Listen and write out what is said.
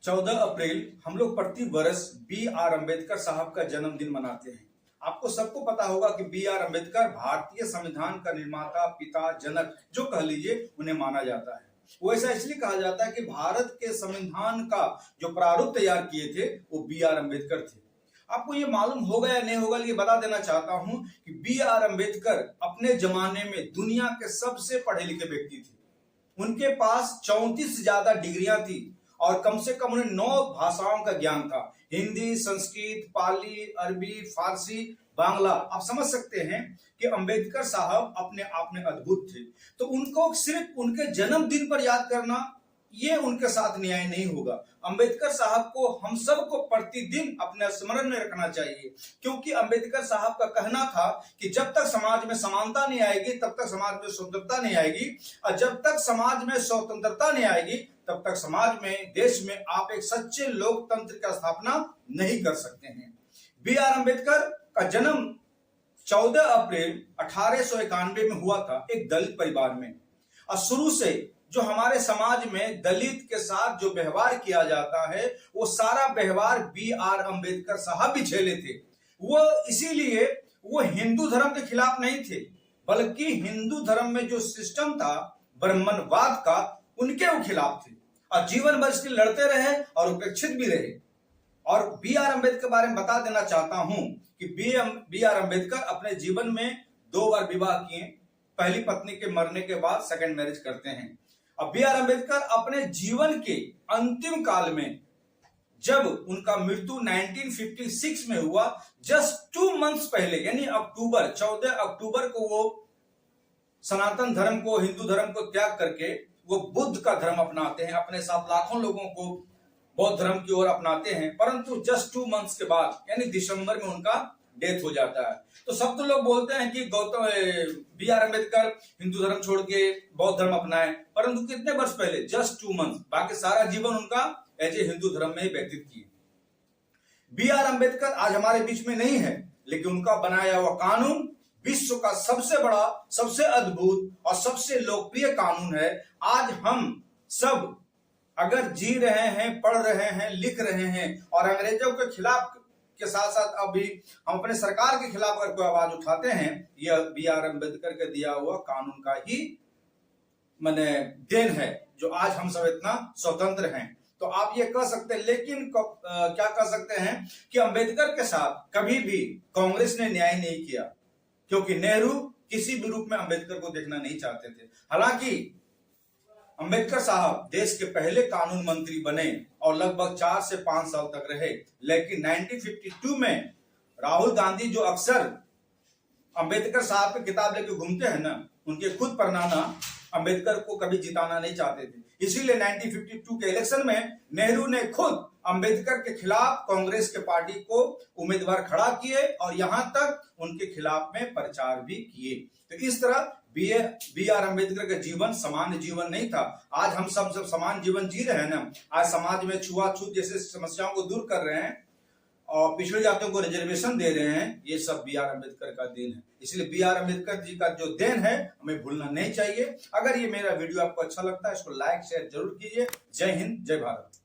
14 अप्रैल हम लोग प्रति वर्ष B.R. अम्बेडकर साहब का जन्मदिन मनाते हैं। आपको सबको पता होगा कि B.R. अम्बेडकर भारतीय संविधान का निर्माता, पिता, जनक जो कह लीजिए उन्हें माना जाता है। वो ऐसा इसलिए कहा जाता है कि भारत के संविधान का जो प्रारूप तैयार किए थे वो B.R. अम्बेडकर थे। आपको ये मालूम होगा या नहीं होगा, ये बता देना चाहता हूं कि B.R. अम्बेडकर अपने जमाने में दुनिया के सबसे पढ़े लिखे व्यक्ति थे। उनके पास 34 से ज्यादा डिग्रियां थी और कम से कम उन्हें 9 भाषाओं का ज्ञान था। हिंदी, संस्कृत, पाली, अरबी, फारसी, बांग्ला। आप समझ सकते हैं कि अम्बेडकर साहब अपने आप में अद्भुत थे। तो उनको सिर्फ उनके जन्मदिन पर याद करना ये उनके साथ न्याय नहीं होगा। अम्बेडकर साहब को हम सबको प्रतिदिन अपने स्मरण में रखना चाहिए, क्योंकि अम्बेडकर साहब का कहना था कि जब तक समाज में समानता नहीं आएगी तब तक समाज में स्वतंत्रता नहीं आएगी, और जब तक समाज में स्वतंत्रता नहीं आएगी तब तक समाज में, देश में आप एक सच्चे लोकतंत्र का स्थापना नहीं कर सकते हैं। B.R. अम्बेडकर का जन्म 14 अप्रैल 1891 में हुआ था एक दलित परिवार में। और शुरू से जो हमारे समाज में दलित के साथ जो व्यवहार किया जाता है वो सारा व्यवहार B.R. अम्बेडकर साहब भी झेले थे। वो इसीलिए वो हिंदू धर्म के खिलाफ नहीं थे, बल्कि हिंदू धर्म में जो सिस्टम था ब्राह्मणवाद का, उनके वो खिलाफ थे और जीवन भर इसके लड़ते रहे और उपेक्षित भी रहे। और B.R. अम्बेडकर के बारे में बता देना चाहता हूं कि B.R. अम्बेडकर अपने जीवन में 2 बार विवाह किए। पहली पत्नी के मरने के बाद सेकंड मैरिज करते हैं। अब B.R. अम्बेडकर अपने जीवन के अंतिम काल में, जब उनका मृत्यु 1956 में हुआ, जस्ट 2 मंथ्स पहले यानी 14 अक्टूबर को वो सनातन धर्म को, हिंदू धर्म को त्याग करके वो बुद्ध का धर्म अपनाते हैं। अपने साथ लाखों लोगों को बौद्ध धर्म की ओर अपनाते हैं, परंतु जस्ट 2 मंथ्स के बाद यानी दिसंबर में उनका डेथ हो जाता है। तो सब तो लोग बोलते हैं कि B.R. अम्बेडकर हिंदू धर्म छोड़ के बौद्ध धर्म अपनाए, परंतु कितने वर्ष पहले, जस्ट 2 मंथ्स। बाकी सारा जीवन उनका एज ए हिंदू धर्म में ही व्यतीत किए। B.R. अम्बेडकर आज हमारे बीच में नहीं है, लेकिन उनका बनाया हुआ कानून विश्व का सबसे बड़ा, सबसे अद्भुत और सबसे लोकप्रिय कानून है। आज हम सब अगर जी रहे हैं, पढ़ रहे हैं, लिख रहे हैं और अंग्रेजों के खिलाफ के साथ साथ अभी हम अपने सरकार के खिलाफ अगर कोई आवाज उठाते हैं, यह B.R. अम्बेडकर के दिया हुआ कानून का ही देन है, जो आज हम सब इतना स्वतंत्र हैं। तो आप ये कह सकते हैं, लेकिन क्या कह सकते हैं कि अम्बेडकर के साथ कभी भी कांग्रेस ने न्याय नहीं किया, क्योंकि नेहरू किसी भी रूप में अम्बेडकर को देखना नहीं चाहते थे। हालांकि अम्बेडकर साहब देश के पहले कानून मंत्री बने और लगभग 4 से 5 साल तक रहे, लेकिन 1952 में राहुल गांधी, जो अक्सर अम्बेडकर साहब की किताब लेके घूमते हैं ना, उनके खुद परनाना अम्बेडकर को कभी जिताना नहीं चाहते थे। इसीलिए 1952 के इलेक्शन में नेहरू ने खुद अम्बेडकर के खिलाफ कांग्रेस के पार्टी को उम्मीदवार खड़ा किए और यहां तक उनके खिलाफ में प्रचार भी किए। तो इस तरह B.R. अम्बेडकर का जीवन सामान्य जीवन नहीं था। आज हम सब समान जीवन जी रहे हैं ना। आज समाज में छुआछूत जैसे समस्याओं को दूर कर रहे हैं और पिछड़ी जातियों को रिजर्वेशन दे रहे हैं। ये सब B.R. अम्बेडकर का देन है। इसलिए B.R. अम्बेडकर जी का जो देन है हमें भूलना नहीं चाहिए। अगर ये मेरा वीडियो आपको अच्छा लगता है, इसको लाइक शेयर जरूर कीजिए। जय हिंद, जय भारत।